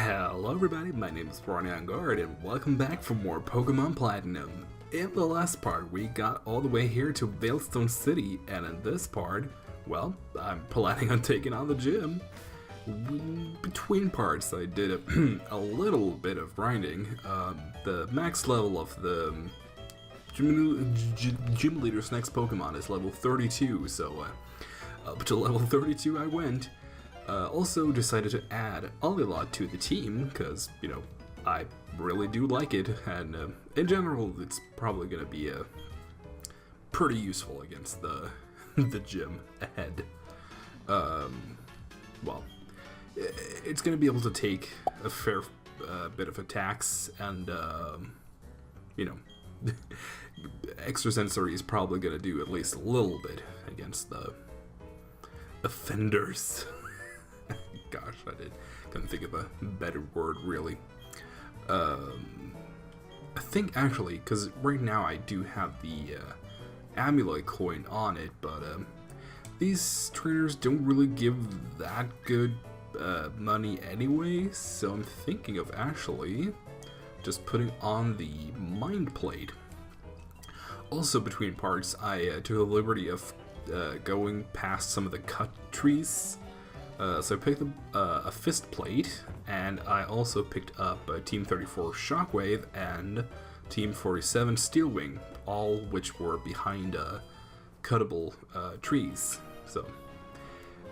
Hello everybody, my name is Ronja Engarde, and welcome back for more Pokemon Platinum. In the last part, we got all the way here to Veilstone City, and in this part, well, I'm planning on taking on the gym. Between parts, I did a little bit of grinding. The max level of the gym leader's next Pokemon is level 32, so up to level 32 I went. Also decided to add Alilat to the team, because, you know, I really do like it, and in general, it's probably going to be pretty useful against the gym ahead. Well, it's going to be able to take a fair bit of attacks, and, you know, extrasensory is probably going to do at least a little bit against the offenders. Gosh, couldn't think of a better word, really. I think, actually, because right now I do have the Amulet coin on it, but these trainers don't really give that good money anyway, so I'm thinking of actually just putting on the Mind Plate. Also, between parts, I took the liberty of going past some of the cut trees. So I picked up a Fist Plate, and I also picked up a Team 34 Shockwave and Team 47 Steel Wing, all which were behind cuttable trees. So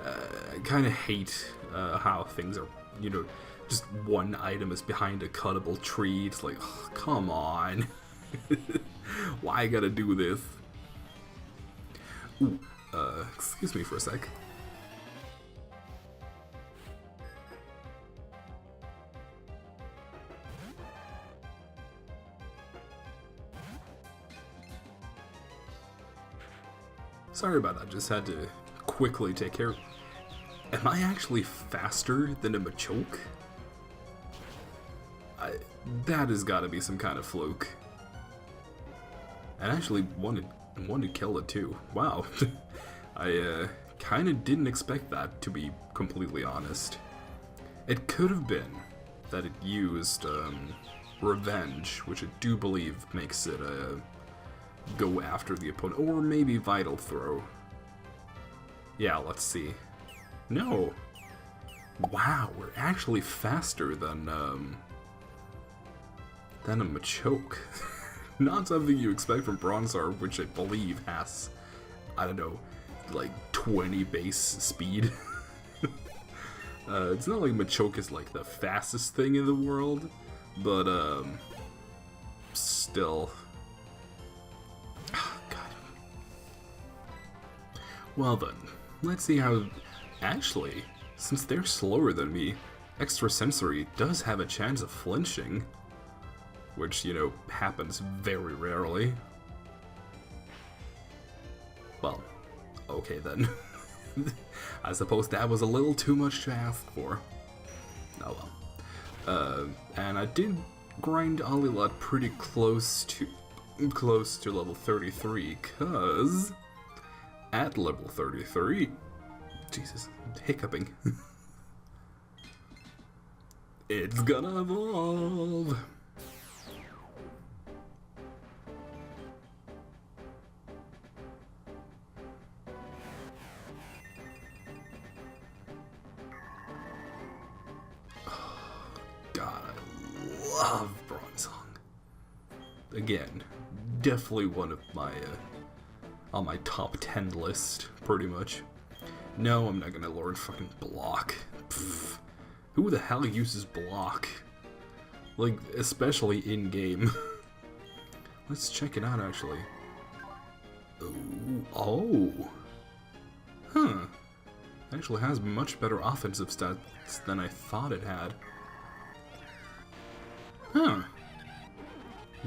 I kind of hate how things are, you know, just one item is behind a cuttable tree. It's like, oh, come on. Why I gotta do this? Ooh, excuse me for a sec. Sorry about that, just had to quickly take care of... Am I actually faster than a Machoke? That has got to be some kind of fluke. And actually wanted to kill it too. Wow. I kind of didn't expect that, to be completely honest. It could have been that it used Revenge, which I do believe makes it go after the opponent, or maybe Vital Throw. Yeah, let's see. No. Wow, we're actually faster than a Machoke. Not something you expect from Bronzor, which I believe has, I don't know, like 20 base speed. It's not like Machoke is like the fastest thing in the world, but still. Well then, let's see how... Actually, since they're slower than me, Extrasensory does have a chance of flinching. Which, you know, happens very rarely. Well, okay then. I suppose that was a little too much to ask for. Oh well. And I did grind Alilat pretty close to level 33, cause... At level 33, Jesus, hiccuping. It's gonna evolve. God, I love Bronzong. Again, definitely one of my on my top 10 list, pretty much. No, I'm not gonna learn fucking Block. Pfft. Who the hell uses Block? Like, especially in-game. Let's check it out, actually. Ooh, oh. Huh. Actually has much better offensive stats than I thought it had. Huh.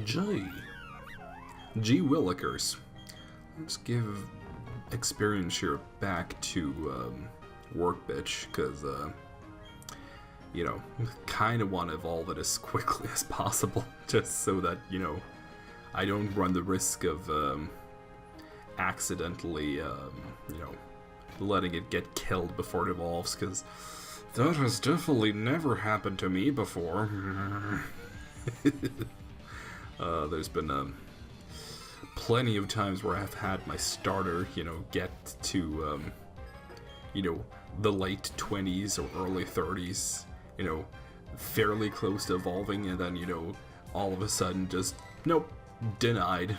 G Willikers. Let's give experience here back to Work Bitch, because, you know, kind of want to evolve it as quickly as possible, just so that, you know, I don't run the risk of accidentally, you know, letting it get killed before it evolves, because That has definitely never happened to me before. There's been plenty of times where I've had my starter, get to, the late 20s or early 30s, fairly close to evolving, and then, all of a sudden just, nope, denied.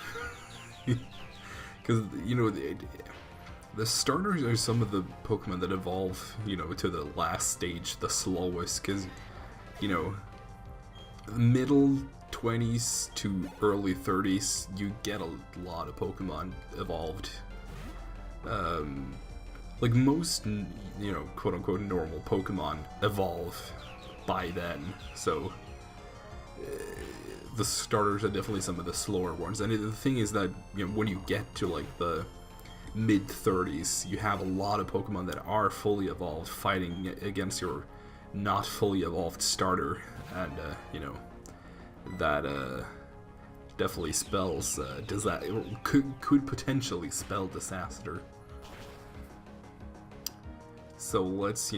Because, the starters are some of the Pokemon that evolve, to the last stage the slowest, because, middle 20s to early 30s, you get a lot of Pokemon evolved. Like most, quote-unquote normal Pokemon evolve by then, so the starters are definitely some of the slower ones. And the thing is that, when you get to, like, the mid-30s, you have a lot of Pokemon that are fully evolved fighting against your not fully evolved starter, and, that, definitely spells, could potentially spell disaster. So let's,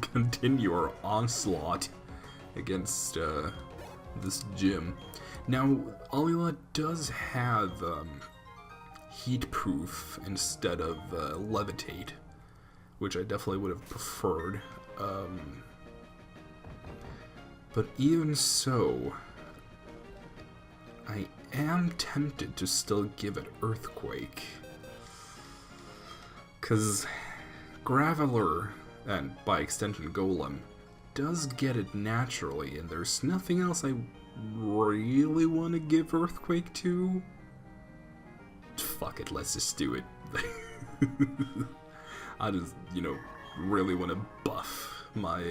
continue our onslaught against, this gym. Now, Alilat does have, heat proof instead of, levitate, which I definitely would have preferred. But even so, I am tempted to still give it Earthquake. 'Cause Graveler, and by extension Golem, does get it naturally, and there's nothing else I really want to give Earthquake to. Fuck it, let's just do it. I just, really want to buff my,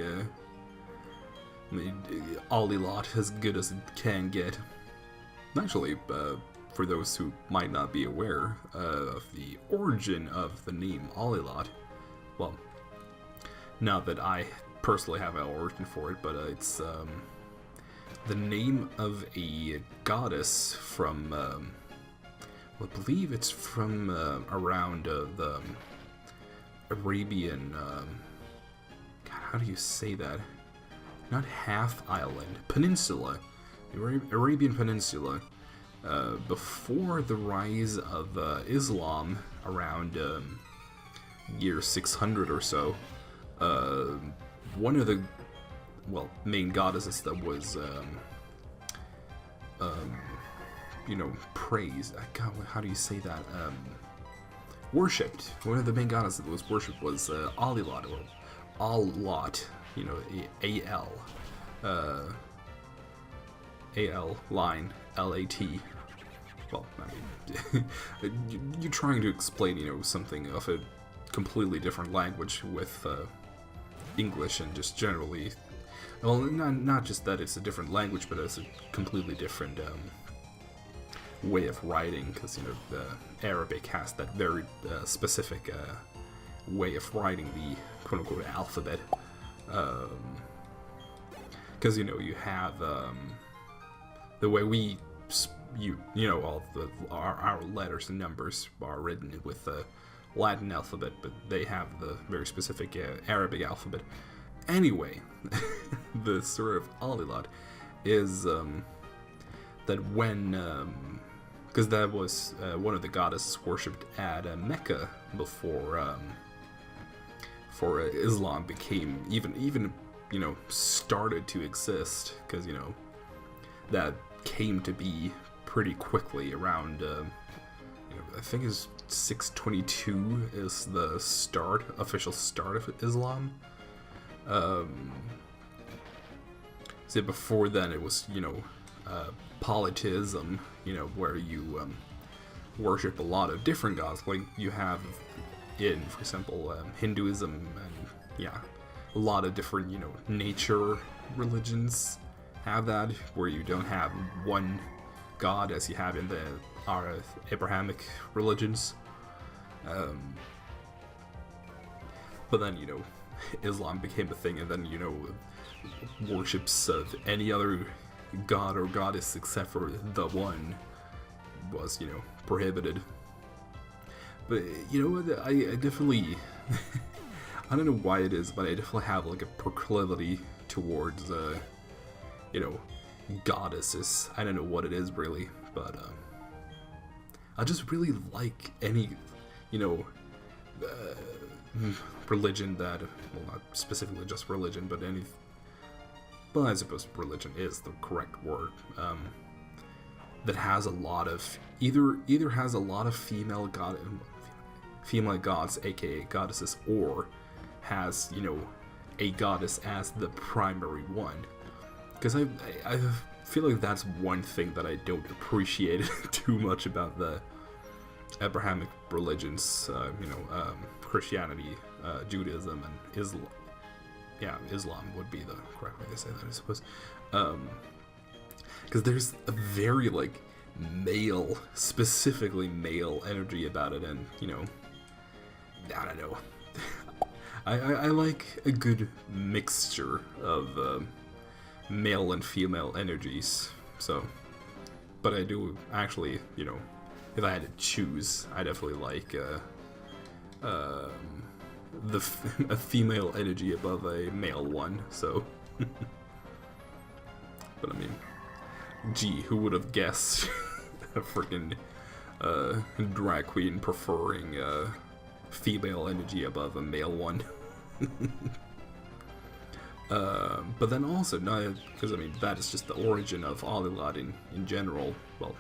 Alilat as good as it can get. Actually, for those who might not be aware of the origin of the name Alilat, well, not that I personally have an origin for it, but it's the name of a goddess from, I believe it's from around the Arabian, God, how do you say that? Not half island, peninsula, the Arabian Peninsula, before the rise of Islam around year 600 or so. One of the, main goddesses that was, praised. God, how do you say that? Worshipped. One of the main goddesses that was worshipped was Alilat, or Al-Lot. A-L. A-L line L-A-T. Well, I mean, you're trying to explain, something of a completely different language with English and just generally. Well, not just that it's a different language, but it's a completely different way of writing, because the Arabic has that very specific way of writing the quote-unquote alphabet, because you have the way we all our letters and numbers are written with the Latin alphabet, but they have the very specific Arabic alphabet. Anyway, the story of Alilat is that when because that was one of the goddesses worshipped at Mecca before Islam became even started to exist, because that came to be pretty quickly around I think it's 622 is the official start of Islam. So before then it was polytheism, where you worship a lot of different gods, like you have in, for example, Hinduism, and a lot of different nature religions have that, where you don't have one god as you have in the Abrahamic religions. But then Islam became a thing, and then worships of any other god or goddess except for the one was prohibited. But I definitely I don't know why it is, but I definitely have like a proclivity towards, you know, goddesses. I don't know what it is really, but I just really like any, you know, religion that, well, not specifically just religion, but any, well, I suppose religion is the correct word, that has a lot of, either has a lot of female gods, aka goddesses, or has, you know, a goddess as the primary one. Because I feel like that's one thing that I don't appreciate too much about the Abrahamic religions, you know, Christianity, Judaism, and Islam. Yeah, Islam would be the correct way to say that, I suppose. Because there's a very, like, male, specifically male energy about it, and, you know, I don't know. I like a good mixture of male and female energies, so. But I do actually, you know, if I had to choose, I definitely like a female energy above a male one, so. But I mean, gee, who would have guessed a freaking drag queen preferring female energy above a male one? But then also, because I mean, that is just the origin of Alilat in general. Well,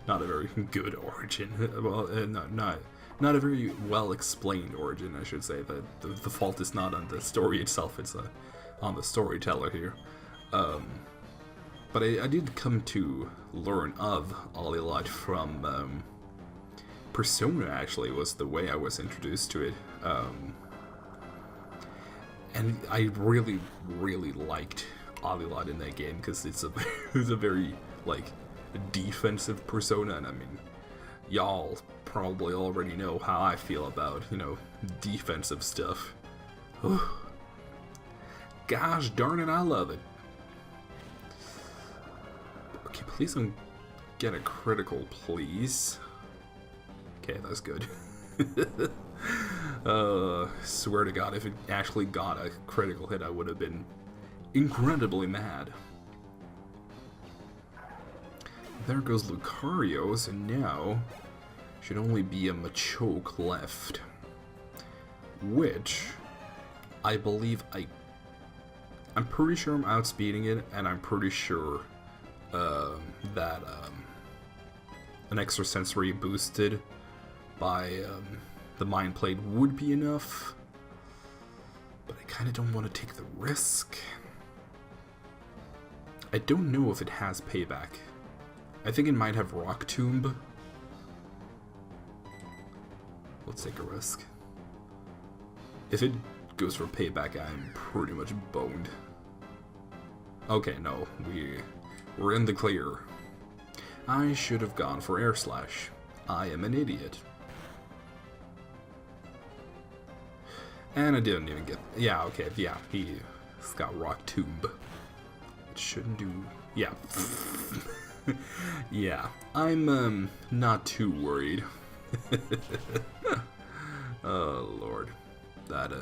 not a very good origin. Well, not a very well explained origin, I should say. The fault is not on the story itself; it's on the storyteller here. But I did come to learn of Alilat from Persona. Actually, was the way I was introduced to it. And I really, really liked Alilat in that game because it's a very, like, defensive persona, and I mean, y'all probably already know how I feel about, you know, defensive stuff. Gosh darn it, I love it. Okay, please don't get a critical, please. Okay, that's good. Swear to God, if it actually got a critical hit, I would have been incredibly mad. There goes Lucario's, and now should only be a Machoke left. Which, I believe I'm pretty sure I'm outspeeding it, and I'm pretty sure that an extrasensory boosted by the Mind Plate would be enough, but I kind of don't want to take the risk. I don't know if it has payback. I think it might have Rock Tomb. Let's take a risk. If it goes for payback, I'm pretty much boned. Okay, no, we're in the clear. I should have gone for Air Slash. I am an idiot. And I didn't even get... Yeah, okay, yeah, he's got Rock Tomb. It shouldn't do... Yeah. Yeah, I'm, not too worried. Oh, Lord. That,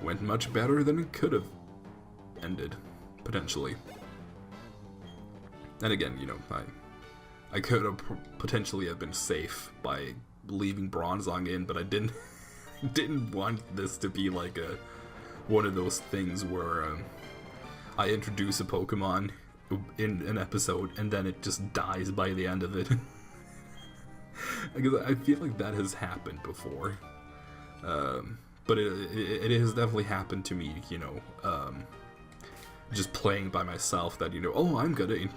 went much better than it could have ended, potentially. And again, you know, I could have potentially have been safe by leaving Bronzong in, but I didn't want this to be like one of those things where I introduce a Pokemon in an episode and then it just dies by the end of it. Because I feel like that has happened before. But it has definitely happened to me, you know, just playing by myself, that, you know, oh, I'm gonna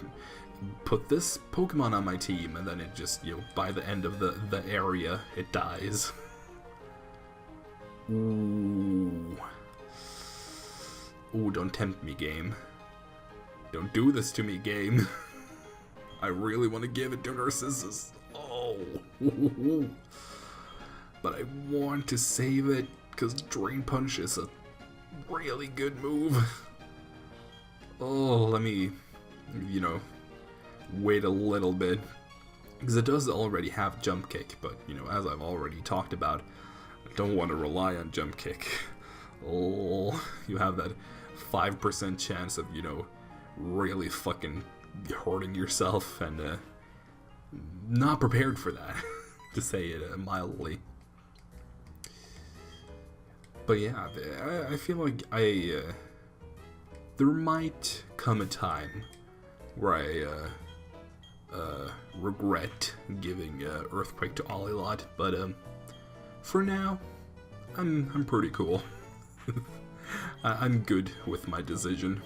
put this Pokemon on my team, and then it just, you know, by the end of the area, it dies. Ooh. Ooh, don't tempt me, game. Don't do this to me, game. I really want to give it to Narcissus. Oh. But I want to save it, because Drain Punch is a really good move. Oh, let me, you know, wait a little bit. Because it does already have Jump Kick, but, you know, as I've already talked about, I don't want to rely on Jump Kick. oh, you have that 5% chance of, really fucking hurting yourself, and not prepared for that, to say it mildly. But yeah, I feel like there might come a time where I regret giving Earthquake to Alilat, but for now, I'm pretty cool. I'm good with my decision.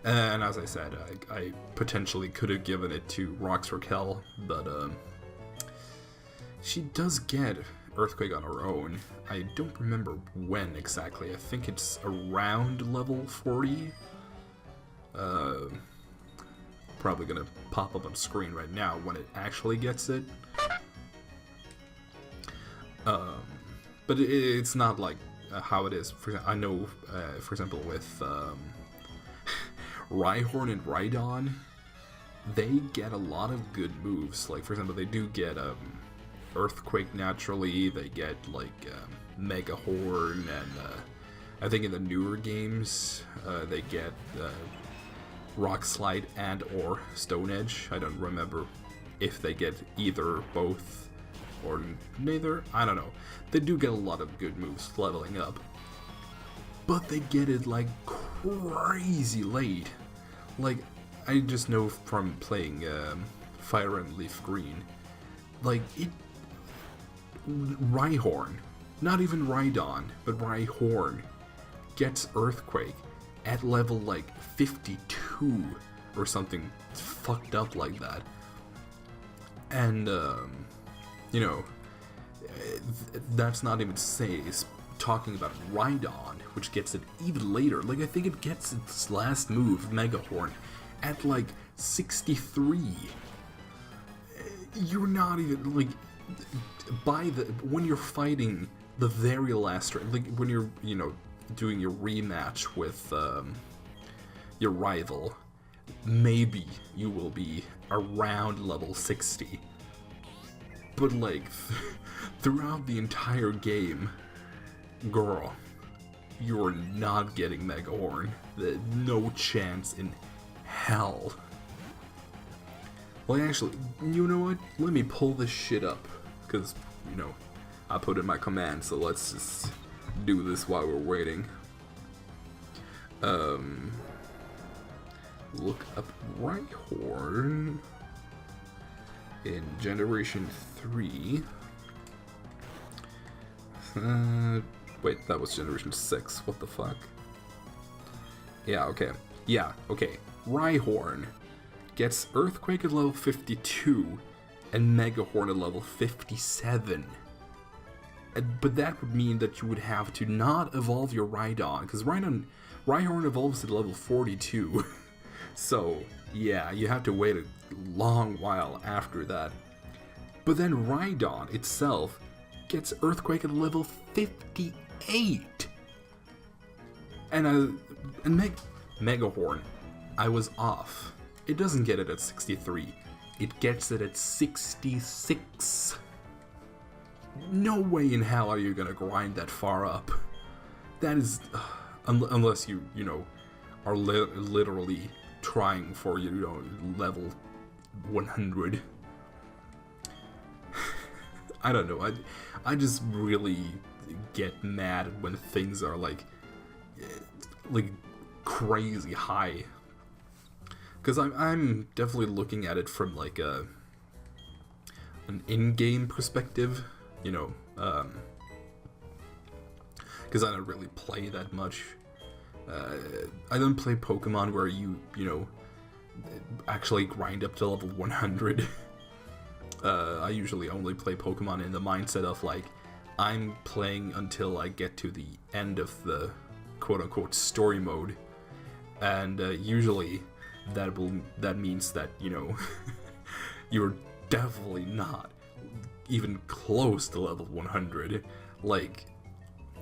And as I said, I potentially could have given it to Rox Raquel, but she does get Earthquake on her own. I don't remember when exactly. I think it's around level 40. Probably gonna pop up on screen right now when it actually gets it. But it's not like how it is. I know, for example, with Rhyhorn and Rhydon, they get a lot of good moves. Like, for example, they do get Earthquake naturally. They get like Mega Horn, and I think in the newer games they get Rock Slide and or Stone Edge. I don't remember if they get either, both, or neither. I don't know. They do get a lot of good moves leveling up, but they get it like crazy late. Like, I just know from playing Fire and Leaf Green, like Rhyhorn, not even Rhydon, but Rhyhorn gets Earthquake at level like 52 or something fucked up like that. And that's not even talking about Rhydon, which gets it even later. Like, I think it gets its last move, Mega Horn, at like 63. You're not even like when you're fighting the very last, like when you're doing your rematch with your rival, maybe you will be around level 60. But like throughout the entire game, girl, you're not getting Mega Horn. No chance in hell. Well, actually, you know what? Let me pull this shit up, because I put in my command. So let's just do this while we're waiting. Look up Rhyhorn in Generation 3. Wait, that was Generation 6. What the fuck? Yeah, okay. Rhyhorn gets Earthquake at level 52 and Mega Horn at level 57. But that would mean that you would have to not evolve your Rhydon, because Rhyhorn evolves at level 42. So, yeah, you have to wait a long while after that. But then Rhydon itself gets Earthquake at level 58. And Mega Horn, I was off. It doesn't get it at 63. It gets it at 66. No way in hell are you gonna grind that far up. That is, unless you are literally trying for level 100. I don't know. I just really get mad when things are like crazy high. Because I'm definitely looking at it from like an in-game perspective, because I don't really play that much. I don't play Pokemon where you actually grind up to level 100. I usually only play Pokemon in the mindset of like, I'm playing until I get to the end of the quote-unquote story mode, and usually that means that you're definitely not even close to level 100. Like,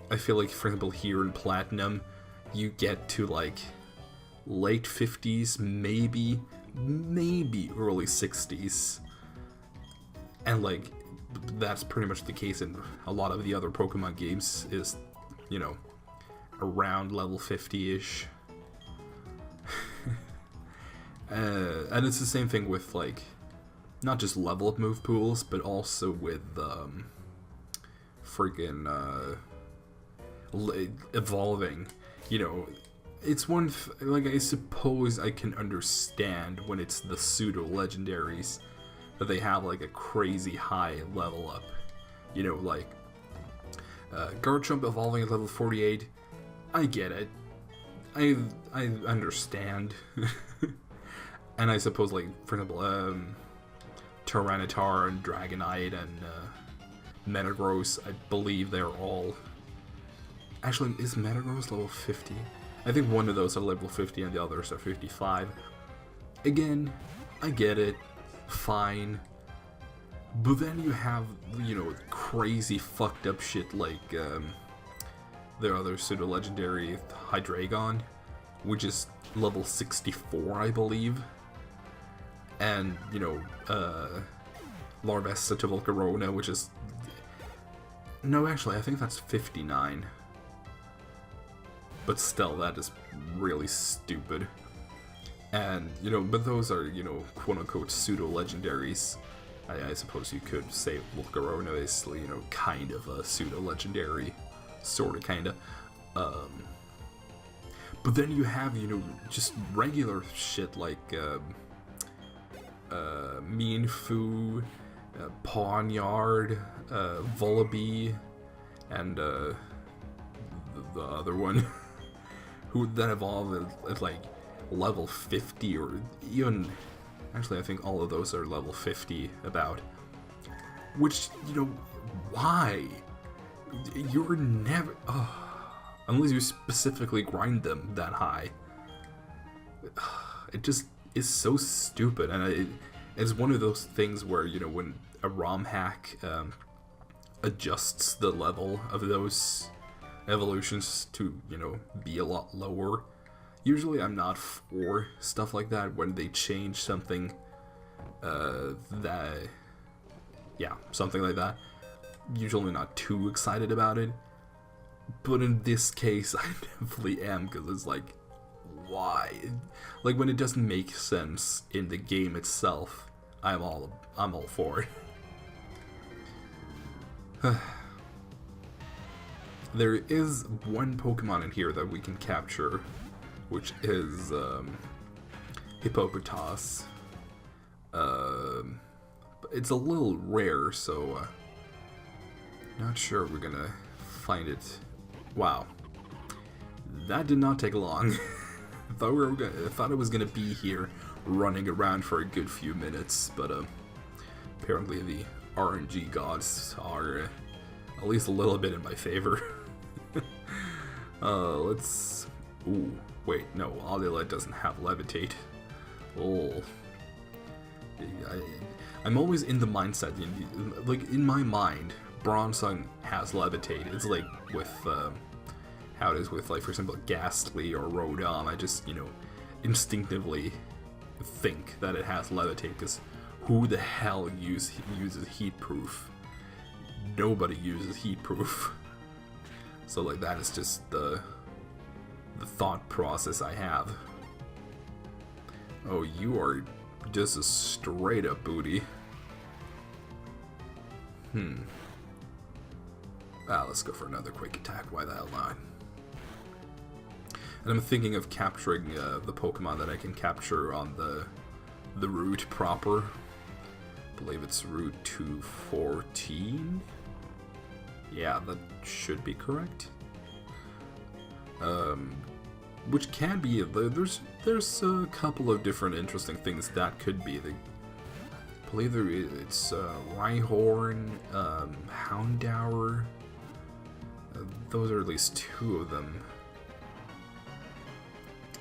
I feel like, for example, here in Platinum, you get to like late 50s, maybe early 60s, and like that's pretty much the case in a lot of the other Pokemon games. Is around level 50-ish. And it's the same thing with, like, not just level up move pools, but also with friggin' evolving. You know, it's one like, I suppose I can understand when it's the pseudo legendaries that they have like a crazy high level up. You know, like Garchomp evolving at level 48. I get it. I understand. And I suppose, like, for example, Tyranitar and Dragonite and Metagross, I believe they're all... Actually, is Metagross level 50? I think one of those are level 50 and the others are 55. Again, I get it. Fine. But then you have, you know, crazy fucked up shit like their other pseudo-legendary Hydreigon, which is level 64, I believe. And, you know, Larvesta to Volcarona, which is... No, actually, I think that's 59. But still, that is really stupid. And, you know, but those are, you know, quote-unquote pseudo-legendaries. I suppose you could say Volcarona is, you know, kind of a pseudo-legendary. Sorta, kinda. But then you have, you know, just regular shit like, Mienfoo, Pawniard, Vullaby, and, the other one, who then evolve at, like, level 50, or even, actually I think all of those are level 50, about. Which, you know, why? You're never, unless you specifically grind them that high. It just is so stupid, and it's one of those things where, you know, when a ROM hack adjusts the level of those evolutions to, you know, be a lot lower, usually I'm not for stuff like that when they change something something like that. Usually not too excited about it, but in this case I definitely am, because it's like, why? Like, when it doesn't make sense in the game itself, I'm all for it. There is one Pokemon in here that we can capture, which is Hippopotas. It's a little rare, so not sure we're gonna find it. Wow, that did not take long. I thought it was gonna be here running around for a good few minutes, but apparently the RNG gods are at least a little bit in my favor. Let's... Ooh, wait, no, Alilat doesn't have Levitate. Oh. I'm always in the mindset, like, in my mind, Bronzong has Levitate. It's like with, how it is with, like, for example, Ghastly or Rodon. I just, you know, instinctively think that it has Levitate, because who the hell uses Heat Proof? Nobody uses Heat Proof. So, like, that is just the thought process I have. Oh, you are just a straight up booty. Let's go for another quick attack. Why the hell not? And I'm thinking of capturing the Pokemon that I can capture on the route proper. I believe it's Route 214. Yeah, that should be correct. Which can be, there's a couple of different interesting things that could be. I believe it's Rhyhorn, Houndour. Those are at least two of them.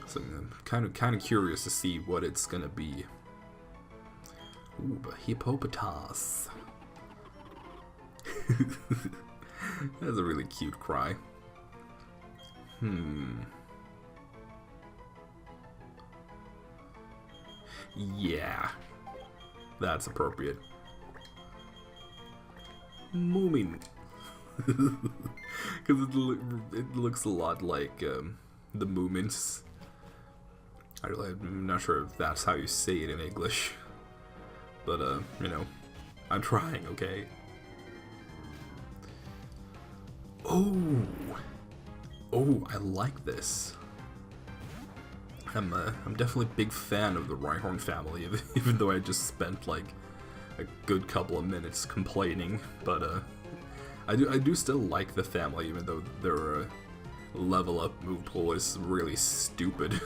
So I'm kind of curious to see what it's gonna be. Ooh, but Hippopotas. That's a really cute cry. Yeah, that's appropriate. Moomin. Because it looks a lot like the movements. I'm not sure if that's how you say it in English. But, you know, I'm trying, okay? Oh! Oh, I like this. I'm definitely a big fan of the Rhyhorn family, even though I just spent like a good couple of minutes complaining. But I do still like the family, even though their level up move pool is really stupid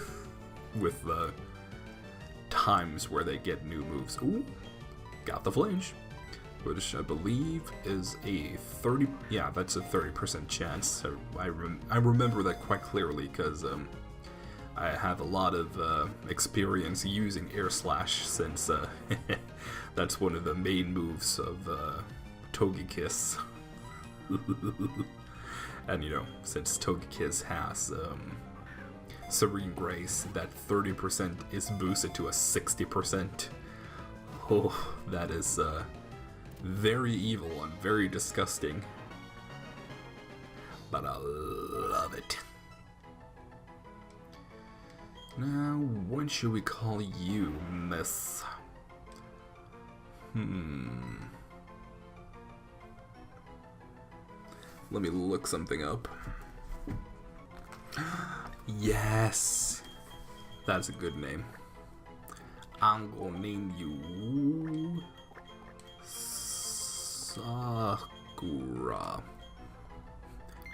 with the times where they get new moves. Ooh, got the flinch, which I believe is a 30. Yeah, that's a 30% chance. I remember that quite clearly because I have a lot of experience using Air Slash since that's one of the main moves of Togekiss. And you know, since Togekiss has Serene Grace, that 30% is boosted to a 60%. Oh, that is very evil and very disgusting. But I love it. Now, what should we call you, miss? Let me look something up. Yes! That's a good name. I'm gonna name you Sakura.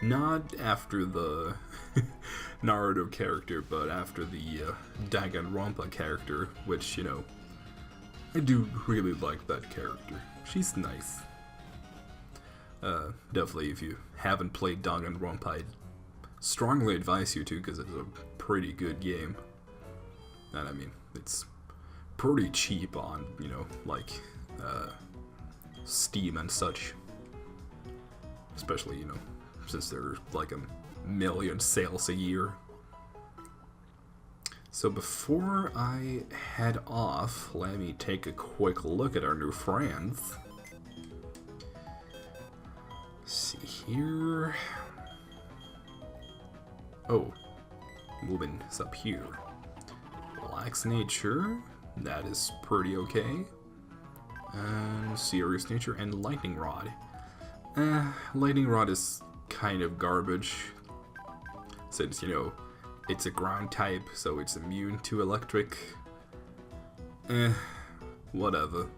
Not after the Naruto character, but after the Danganronpa character, which, you know, I do really like that character. She's nice. Definitely, if you haven't played Danganronpa, I'd strongly advise you to, because it's a pretty good game. And I mean, it's pretty cheap on, you know, like, Steam and such. Especially, you know, since there's like a million sales a year. So before I head off, let me take a quick look at our new friends. Let's see here. Oh, moving is up here. Relaxed nature, that is pretty okay. And serious nature and lightning rod. Lightning rod is kind of garbage, since, you know, it's a ground type, so it's immune to electric. Whatever.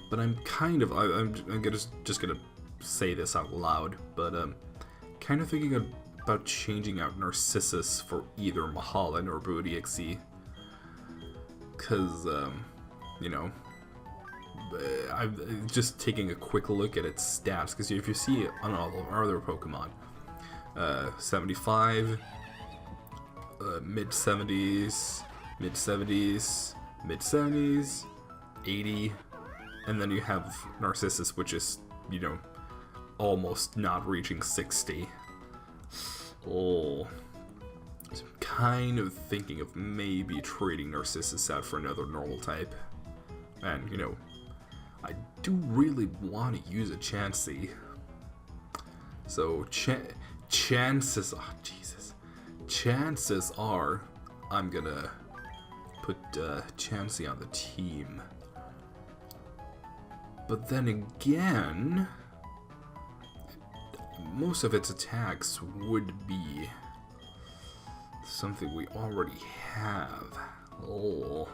But I'm kind of, I'm just gonna say this out loud, but kind of thinking about changing out Narcissus for either Mahala or Booty-Xy. Cause, you know, I'm just taking a quick look at its stats, because if you see it on all of our other Pokemon, 75, mid-70s, mid-70s, mid-70s, 80, and then you have Narcissus, which is, you know, almost not reaching 60. Oh, so I'm kind of thinking of maybe trading Narcissus out for another normal type. And, you know, I do really want to use a Chansey. So, chances are I'm gonna put Chansey on the team. But then again, most of its attacks would be something we already have. Oh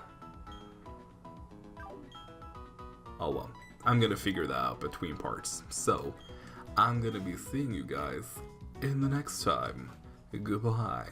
well, I'm gonna figure that out between parts. So, I'm gonna be seeing you guys in the next time. Goodbye.